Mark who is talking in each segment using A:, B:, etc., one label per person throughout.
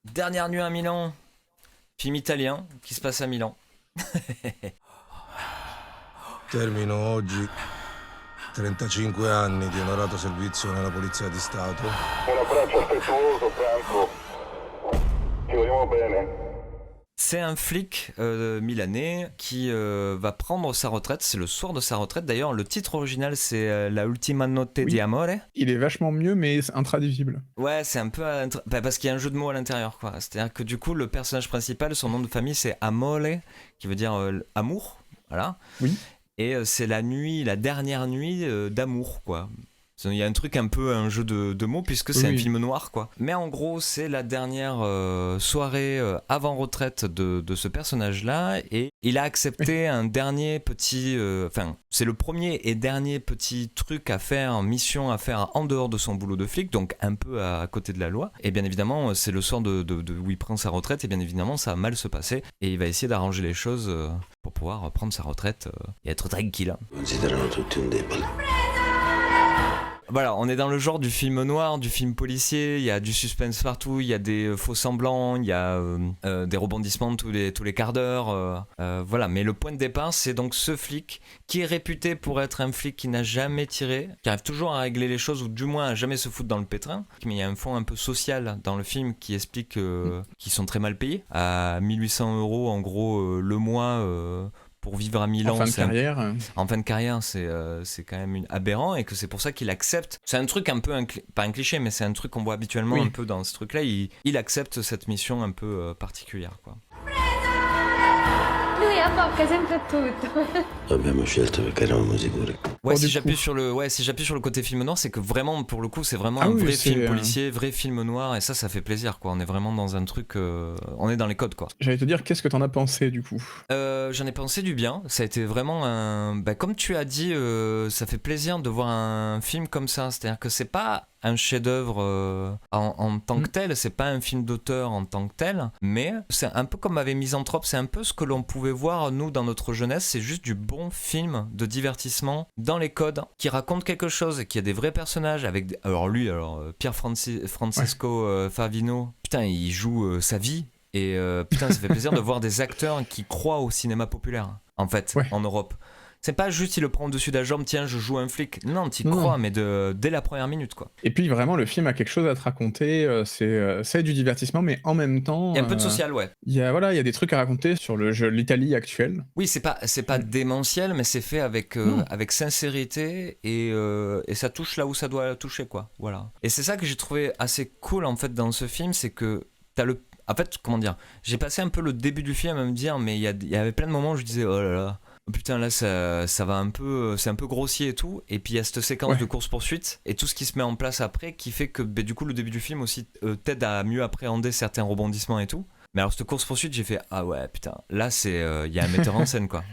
A: Dernière nuit à Milan, film italien qui se passe à Milan.
B: Termino oggi 35 anni di onorato servizio nella Polizia di Stato.
C: Un abbraccio affettuoso, Franco. Ti vogliamo bene.
A: C'est un flic milanais qui va prendre sa retraite, c'est le soir de sa retraite. D'ailleurs, le titre original, c'est La Ultima Notte di Amore.
D: Il est vachement mieux, mais c'est intraduisible.
A: Ouais, c'est un peu... parce qu'il y a un jeu de mots à l'intérieur, quoi. C'est-à-dire que du coup, le personnage principal, son nom de famille, c'est Amore, qui veut dire amour, voilà.
D: Oui.
A: Et c'est la nuit, la dernière nuit d'amour, quoi. Il y a un truc un peu, un jeu de mots, puisque c'est un film noir, quoi. Mais en gros, c'est la dernière soirée avant retraite de ce personnage-là, et il a accepté un dernier petit... c'est le premier et dernier petit truc à faire, mission à faire en dehors de son boulot de flic, donc un peu à côté de la loi. Et bien évidemment, c'est le soir où il prend sa retraite, et bien évidemment, ça va mal se passer, et il va essayer d'arranger les choses pour pouvoir prendre sa retraite et être tranquille.
B: Considerano tutti un debole.
A: Voilà, on est dans le genre du film noir, du film policier, il y a du suspense partout, il y a des faux semblants, il y a des rebondissements tous les quarts d'heure, voilà. Mais le point de départ, c'est donc ce flic qui est réputé pour être un flic qui n'a jamais tiré, qui arrive toujours à régler les choses, ou du moins à jamais se foutre dans le pétrin. Mais il y a un fond un peu social dans le film qui explique qu'ils sont très mal payés, à 1800 € en gros le mois... pour vivre à Milan,
D: en fin de carrière,
A: c'est quand même aberrant, et que c'est pour ça qu'il accepte. C'est un truc un peu, pas un cliché, mais c'est un truc qu'on voit habituellement un peu dans ce truc-là. Il accepte cette mission un peu particulière, quoi.
E: Lui abbocca sempre tutto.
B: Abbiamo scelto perché eravamo sicuri.
A: Ouais, si j'appuie sur le côté film noir, c'est que vraiment, pour le coup, c'est vraiment un vrai film policier, vrai film noir, et ça fait plaisir, quoi. On est vraiment dans un truc, on est dans les codes, quoi.
D: J'allais te dire, qu'est-ce que t'en as pensé, du coup ?
A: J'en ai pensé du bien. Ça a été vraiment un... comme tu as dit, ça fait plaisir de voir un film comme ça. C'est-à-dire que c'est pas un chef-d'œuvre en tant que tel, c'est pas un film d'auteur en tant que tel, mais c'est un peu comme avec Misanthrope, c'est un peu ce que l'on pouvait voir nous dans notre jeunesse, c'est juste du bon film de divertissement dans les codes qui raconte quelque chose, qui a des vrais personnages avec Pier Francesco Favino, putain, il joue sa vie, et putain, ça fait plaisir de voir des acteurs qui croient au cinéma populaire, en fait, en Europe. C'est pas juste il le prend au-dessus de la jambe, tiens, je joue un flic. Non, t'y crois, mais dès la première minute, quoi.
D: Et puis vraiment, le film a quelque chose à te raconter. C'est du divertissement, mais en même temps,
A: il y a un peu de social, ouais.
D: Il y a des trucs à raconter sur l'Italie actuelle.
A: Oui, c'est pas démentiel, mais c'est fait avec sincérité, et ça touche là où ça doit toucher, quoi. Voilà. Et c'est ça que j'ai trouvé assez cool, en fait, dans ce film, c'est que en fait, comment dire, j'ai passé un peu le début du film à me dire, mais il y avait plein de moments où je disais, oh là là, putain, là ça va un peu, c'est un peu grossier et tout, et puis il y a cette séquence de course-poursuite et tout ce qui se met en place après qui fait que du coup le début du film aussi t'aide à mieux appréhender certains rebondissements et tout. Mais alors cette course-poursuite, j'ai fait ah ouais putain, là c'est il y a un metteur en scène, quoi.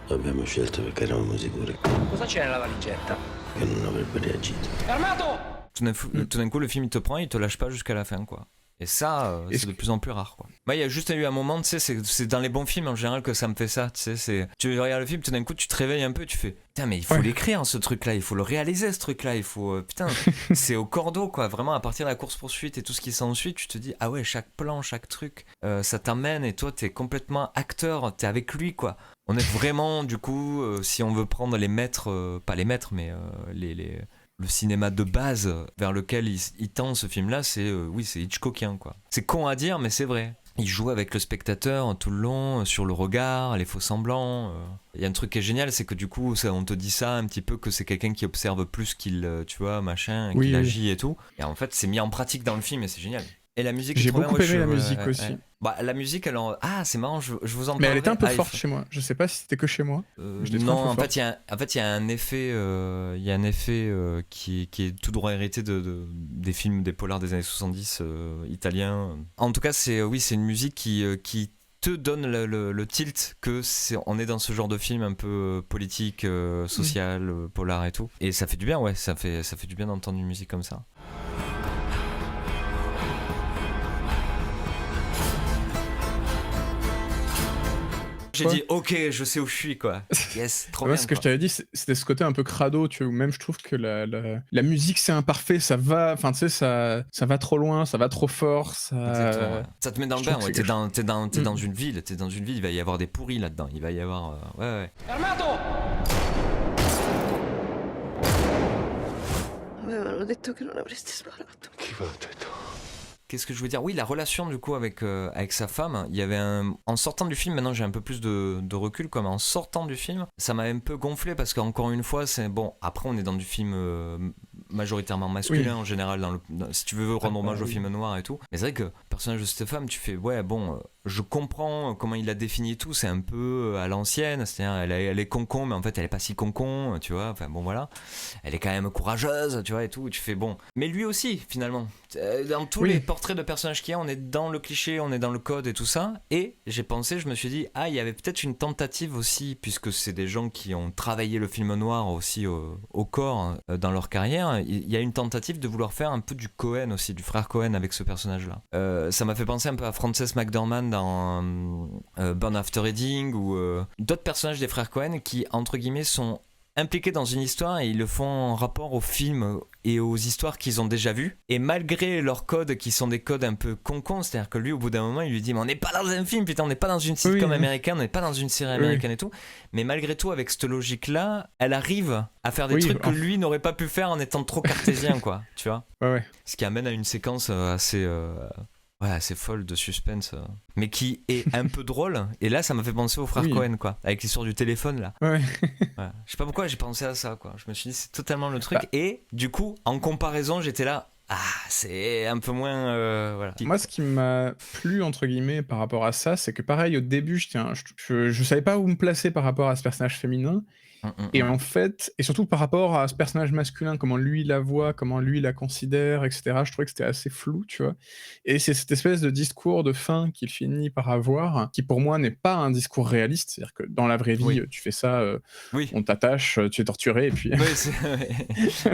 B: Abbiamo scelto perché eravamo sicuri
F: Cosa c'è nella valigetta?
B: che non avrebbe reagito.
F: Fermato!
A: Tout d'un coup le film il te prend, il te lâche pas jusqu'à la fin, quoi. Et ça, c'est de plus en plus rare, quoi. Il y a juste eu un moment, tu sais, c'est dans les bons films en général que ça me fait ça, tu sais, tu regardes le film, tout d'un coup tu te réveilles un peu, tu fais putain, mais il faut l'écrire, ce truc-là, il faut le réaliser, ce truc-là, il faut, putain, c'est au cordeau, quoi. Vraiment, à partir de la course-poursuite et tout ce qui s'ensuit, tu te dis, ah ouais, chaque plan, chaque truc, ça t'amène, et toi t'es complètement acteur, t'es avec lui, quoi. On est vraiment, du coup, si on veut prendre les maîtres, pas les maîtres, mais le cinéma de base vers lequel il tend, ce film-là, c'est Hitchcockien, quoi. C'est con à dire, mais c'est vrai. Il joue avec le spectateur tout le long, sur le regard, les faux semblants. Il y a un truc qui est génial, c'est que du coup, on te dit ça un petit peu, que c'est quelqu'un qui observe plus qu'il, tu vois, machin, qu'il agit et tout. Et en fait, c'est mis en pratique dans le film, et c'est génial. Et la musique,
D: j'ai beaucoup aimé la musique aussi.
A: La musique, c'est marrant, je vous en parle.
D: Mais elle était un peu forte chez moi. Je sais pas si c'était que chez moi.
A: Non, en fait, il y a un effet, qui est tout droit hérité des films, des polars des années 70 italiens. En tout cas, c'est une musique qui te donne le tilt que on est dans ce genre de film un peu politique, social, polar et tout. Et ça fait du bien, ça fait du bien d'entendre une musique comme ça. j'ai dit ok, je sais où je suis quoi. Yes, trop
D: Ouais,
A: bien.
D: ce que je
A: Quoi.
D: t'avais dit, c'était ce côté un peu crado, tu vois, où même je trouve que la musique c'est imparfait, ça va, enfin tu sais, ça va trop loin, ça va trop fort,
A: Exactement. Ouais.
D: ça.
A: Ça te met dans le
D: je trouve
A: bain.
D: que
A: Ouais.
D: c'est
A: T'es dans, t'es dans, t'es
D: Mm.
A: dans une ville. T'es dans une ville. Il va y avoir des pourris là-dedans. Il va y avoir. Ouais.
F: Avevano detto che non avresti sparato.
C: Chi ve l'ha detto?
A: Qu'est-ce que je veux dire? Oui, la relation du coup avec sa femme, il y avait en sortant du film, maintenant j'ai un peu plus de recul, quoi, mais en sortant du film, ça m'a un peu gonflé parce qu'encore une fois, c'est bon, après on est dans du film majoritairement masculin en général, si tu veux rendre hommage au film noir et tout, mais c'est vrai que le personnage de cette femme, tu fais, ouais, bon, je comprends comment il l'a défini et tout, c'est un peu à l'ancienne, c'est-à-dire elle est concon, mais en fait elle est pas si concon, tu vois, enfin bon voilà, elle est quand même courageuse, tu vois, et tout, et tu fais bon, mais lui aussi finalement, dans tous les portraits de personnages qu'il y a, on est dans le cliché, on est dans le code et tout ça, et j'ai pensé, je me suis dit, il y avait peut-être une tentative aussi, puisque c'est des gens qui ont travaillé le film noir aussi au corps dans leur carrière, il y a une tentative de vouloir faire un peu du Cohen aussi, du frère Cohen avec ce personnage-là. Ça m'a fait penser un peu à Frances McDormand dans Burn After Reading ou d'autres personnages des frères Cohen qui, entre guillemets, sont impliqués dans une histoire et ils le font en rapport au film et aux histoires qu'ils ont déjà vues. Et malgré leurs codes qui sont des codes un peu con-con, c'est-à-dire que lui, au bout d'un moment, il lui dit mais on n'est pas dans un film, putain, on n'est pas dans une sitcom américaine, on n'est pas dans une série américaine et tout. Mais malgré tout, avec cette logique-là, elle arrive à faire des trucs que lui n'aurait pas pu faire en étant trop cartésien, quoi, tu vois.
D: Ouais.
A: Ce qui amène à une séquence assez folle de suspense, mais qui est un peu drôle. Et là, ça m'a fait penser aux frères Cohen, quoi, avec l'histoire du téléphone là.
D: Ouais.
A: Ouais. Je sais pas pourquoi j'ai pensé à ça, quoi. Je me suis dit c'est totalement le truc. Et du coup, en comparaison, j'étais là. C'est un peu moins. Voilà.
D: Moi, ce qui m'a plu, entre guillemets, par rapport à ça, c'est que pareil, au début, je savais pas où me placer par rapport à ce personnage féminin. Et en fait, et surtout par rapport à ce personnage masculin, comment lui la voit, comment lui la considère, etc., je trouvais que c'était assez flou, tu vois. Et c'est cette espèce de discours de fin qu'il finit par avoir, qui pour moi n'est pas un discours réaliste, c'est-à-dire que dans la vraie vie, tu fais ça, on t'attache, tu es torturé, et puis...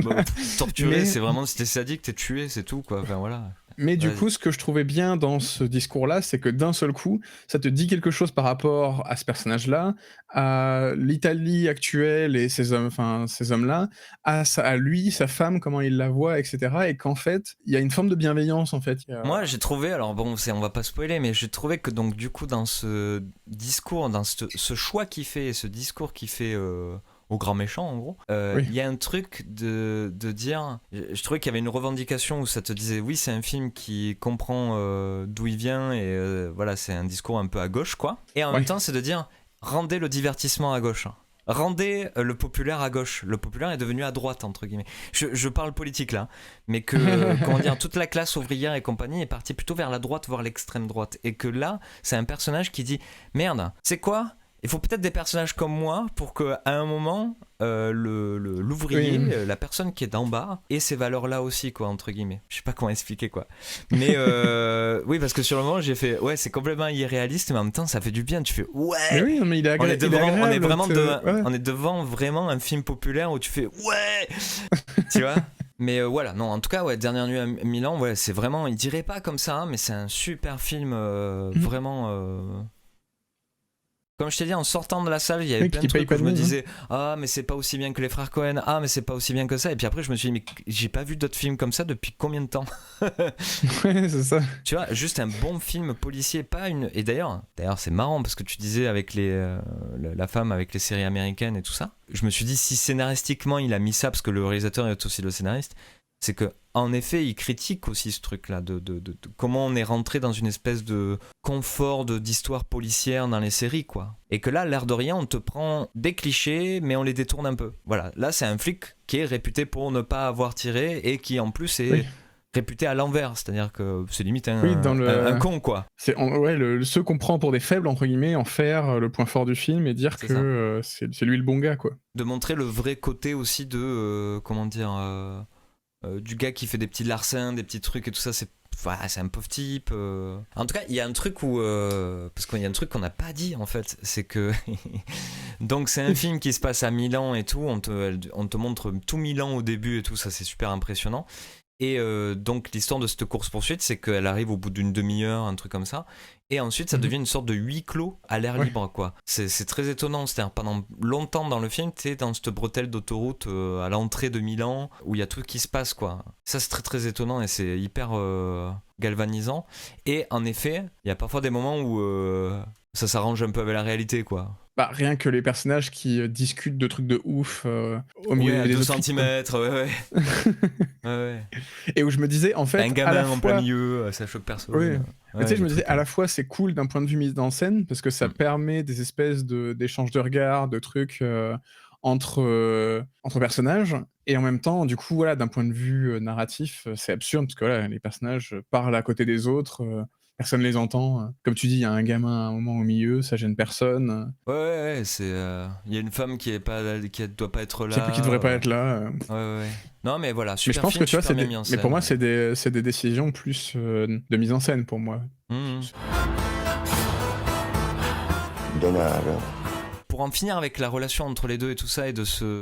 A: Bon, torturé, c'est vraiment si t'es sadique, t'es tué, c'est tout, quoi. Enfin, voilà.
D: Mais du coup, ce que je trouvais bien dans ce discours-là, c'est que d'un seul coup, ça te dit quelque chose par rapport à ce personnage-là, à l'Italie actuelle et ces hommes-là, à lui, sa femme, comment il la voit, etc. Et qu'en fait, il y a une forme de bienveillance, en fait.
A: Moi, j'ai trouvé, alors bon, on va pas spoiler, mais j'ai trouvé que donc du coup, dans ce discours, dans ce choix qu'il fait, ce discours qu'il fait... au grand méchant en gros, il y a un truc de dire, je trouvais qu'il y avait une revendication où ça te disait oui c'est un film qui comprend d'où il vient et voilà c'est un discours un peu à gauche quoi, et en même temps c'est de dire rendez le divertissement à gauche, rendez le populaire à gauche, le populaire est devenu à droite entre guillemets, je parle politique là, mais que comment dire, toute la classe ouvrière et compagnie est partie plutôt vers la droite voire l'extrême droite, et que là c'est un personnage qui dit merde c'est quoi, il faut peut-être des personnages comme moi pour qu'à un moment, l'ouvrier, la personne qui est d'en bas, ait ces valeurs-là aussi, quoi, entre guillemets. Je sais pas comment expliquer, quoi. Mais oui, parce que sur le moment, j'ai fait, ouais, c'est complètement irréaliste, mais en même temps, ça fait du bien. Tu fais, ouais.
D: Mais oui, mais il est
A: on est vraiment
D: ouais.
A: on est devant vraiment un film populaire où tu fais, ouais. Tu vois. Mais voilà, non, en tout cas, ouais, Dernière nuit à Milan, ouais, c'est vraiment, il dirait pas comme ça, hein, mais c'est un super film, vraiment. Comme je t'ai dit, en sortant de la salle, il y avait plein de trucs où je me disais mais c'est pas aussi bien que les frères Cohen, mais c'est pas aussi bien que ça. Et puis après, je me suis dit, mais j'ai pas vu d'autres films comme ça depuis combien de temps?
D: Ouais, c'est ça.
A: Tu vois, juste un bon film policier, pas une. Et d'ailleurs, c'est marrant parce que tu disais avec la femme, avec les séries américaines et tout ça. Je me suis dit, si scénaristiquement il a mis ça, parce que le réalisateur est aussi le scénariste, c'est que en effet il critique aussi ce truc là de comment on est rentré dans une espèce de confort d'histoire policière dans les séries quoi, et que là l'air de rien on te prend des clichés mais on les détourne un peu. Voilà, là c'est un flic qui est réputé pour ne pas avoir tiré et qui en plus est réputé à l'envers, c'est-à-dire que c'est limite un con quoi.
D: Ceux qu'on prend pour des faibles entre guillemets, en faire le point fort du film et dire que c'est lui le bon gars quoi.
A: De montrer le vrai côté aussi de comment dire du gars qui fait des petits larcins, des petits trucs et tout ça, c'est un pauvre type. En tout cas, il y a un truc où parce qu'il y a un truc qu'on n'a pas dit en fait, c'est que donc c'est un film qui se passe à Milan et tout, on te montre tout Milan au début et tout, ça c'est super impressionnant. Et donc l'histoire de cette course-poursuite, c'est qu'elle arrive au bout d'une demi-heure, un truc comme ça. Et ensuite, ça devient une sorte de huis clos à l'air libre, quoi. C'est très étonnant. C'est-à-dire, pendant longtemps dans le film, t'es dans cette bretelle d'autoroute à l'entrée de Milan, où il y a tout qui se passe, quoi. Ça, c'est très très étonnant et c'est hyper galvanisant. Et en effet, il y a parfois des moments où ça s'arrange un peu avec la réalité, quoi.
D: Bah, rien que les personnages qui discutent de trucs de ouf au milieu
A: à
D: des
A: 2
D: autres
A: cm, ouais. Ouais.
D: Et où je me disais, en fait,
A: Un
D: à
A: gamin
D: la
A: en
D: fois...
A: plein milieu, ça choque personne.
D: Oui. Mais tu sais, je me
A: des
D: disais,
A: trucs,
D: à la fois, c'est cool d'un point de vue mise en scène, parce que ça permet des espèces d'échanges de regards, de trucs entre personnages, et en même temps, du coup, voilà, d'un point de vue narratif, c'est absurde, parce que voilà, les personnages parlent à côté des autres, personne les entend. Comme tu dis, il y a un gamin à un moment au milieu, ça gêne personne.
A: Ouais, c'est. Il y a une femme qui doit pas être là.
D: Qui devrait pas être là.
A: Ouais. Non, mais voilà,
D: Mais
A: super
D: je pense
A: film,
D: que tu vois,
A: super bien mis en scène.
D: mais pour moi, c'est des décisions plus de mise en scène pour moi.
B: Denaro.
A: Pour en finir avec la relation entre les deux et tout ça, et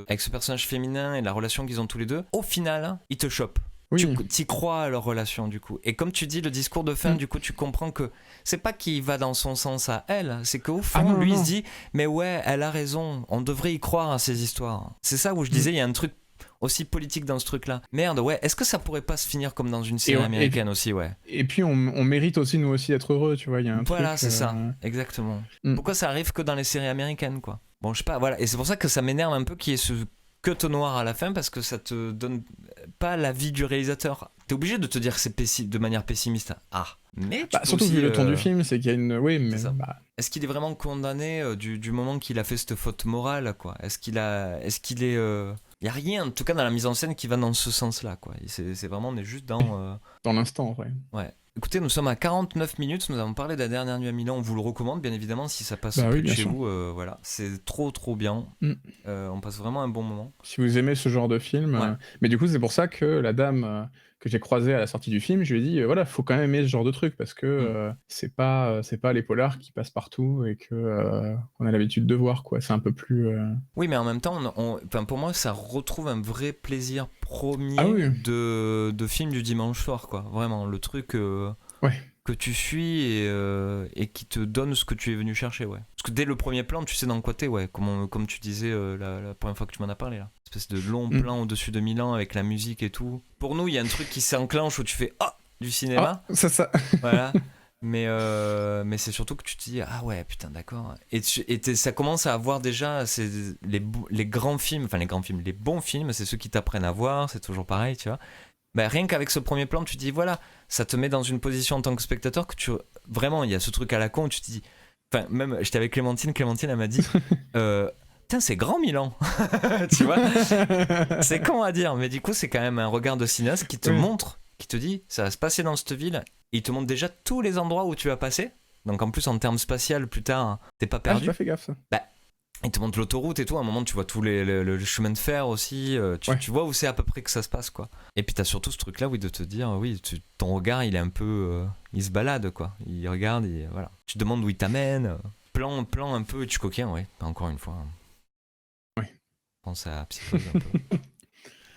A: avec ce personnage féminin et la relation qu'ils ont tous les deux, au final, ils te chopent.
D: Oui.
A: Tu crois à leur relation, du coup. Et comme tu dis, le discours de fin, du coup, tu comprends que c'est pas qu'il va dans son sens à elle, c'est qu'au fond, il se dit, mais ouais, elle a raison, on devrait y croire à ces histoires. C'est ça où je disais, il y a un truc aussi politique dans ce truc-là. Merde, ouais, est-ce que ça pourrait pas se finir comme dans une série américaine aussi, ouais.
D: Et puis, on mérite aussi, nous aussi, d'être heureux, tu vois, il y a un
A: voilà,
D: truc...
A: c'est ça, exactement. Pourquoi ça arrive que dans les séries américaines, quoi? Bon, je sais pas, voilà. Et c'est pour ça que ça m'énerve un peu qu'il y ait ce cut noir à la fin, parce que ça te donne pas l'avis du réalisateur. T'es obligé de te dire que c'est de manière pessimiste. Mais
D: surtout vu le ton du film, c'est qu'il y a une... Oui, mais...
A: Est-ce qu'il est vraiment condamné du moment qu'il a fait cette faute morale, quoi? Est-ce qu'il est... Il y a rien, en tout cas dans la mise en scène, qui va dans ce sens-là, quoi. C'est vraiment, on est juste dans...
D: Dans l'instant, en vrai.
A: Ouais. Écoutez, nous sommes à 49 minutes, nous avons parlé de La Dernière Nuit à Milan, on vous le recommande bien évidemment si ça passe près de chez vous, voilà, c'est trop bien, on passe vraiment un bon moment.
D: Si vous aimez ce genre de film, mais du coup c'est pour ça que la dame que j'ai croisée à la sortie du film, je lui ai dit voilà, faut quand même aimer ce genre de truc parce que c'est pas les polars qui passent partout et que qu'on a l'habitude de voir, quoi, c'est un peu plus...
A: Oui, mais en même temps, pour moi ça retrouve un vrai plaisir premier de film du dimanche soir, quoi, vraiment, le truc que tu suis et qui te donne ce que tu es venu chercher, ouais. Parce que dès le premier plan, tu sais dans quoi t'es, ouais, comme tu disais la première fois que tu m'en as parlé, là. Espèce de long plan au-dessus de Milan avec la musique et tout. Pour nous, il y a un truc qui s'enclenche où tu fais du cinéma.
D: C'est ça.
A: Voilà. Mais c'est surtout que tu te dis ouais, putain, d'accord. Et ça commence à avoir déjà les grands films, les bons films, c'est ceux qui t'apprennent à voir, c'est toujours pareil, tu vois. Bah, rien qu'avec ce premier plan, tu te dis voilà, ça te met dans une position en tant que spectateur que vraiment, il y a ce truc à la con où tu te dis, enfin, même j'étais avec Clémentine elle m'a dit putain, c'est grand Milan. Tu vois, c'est con à dire, mais du coup c'est quand même un regard de cinéaste qui te montre, qui te dit ça va se passer dans cette ville, et il te montre déjà tous les endroits où tu vas passer, donc en plus en termes spatial plus tard t'es pas perdu.
D: J'ai pas fait gaffe, ça.
A: Bah, il te montre l'autoroute et tout, à un moment tu vois tous le chemin de fer aussi, tu vois où c'est à peu près que ça se passe, quoi. Et puis t'as surtout ce truc là, oui, de te dire, oui, ton regard il est un peu, il se balade, quoi, il regarde, voilà. Tu te demandes où il t'amène, plan un peu Hitchcockien, ouais, encore une fois.
D: Ouais.
A: Je pense à Psychose un peu.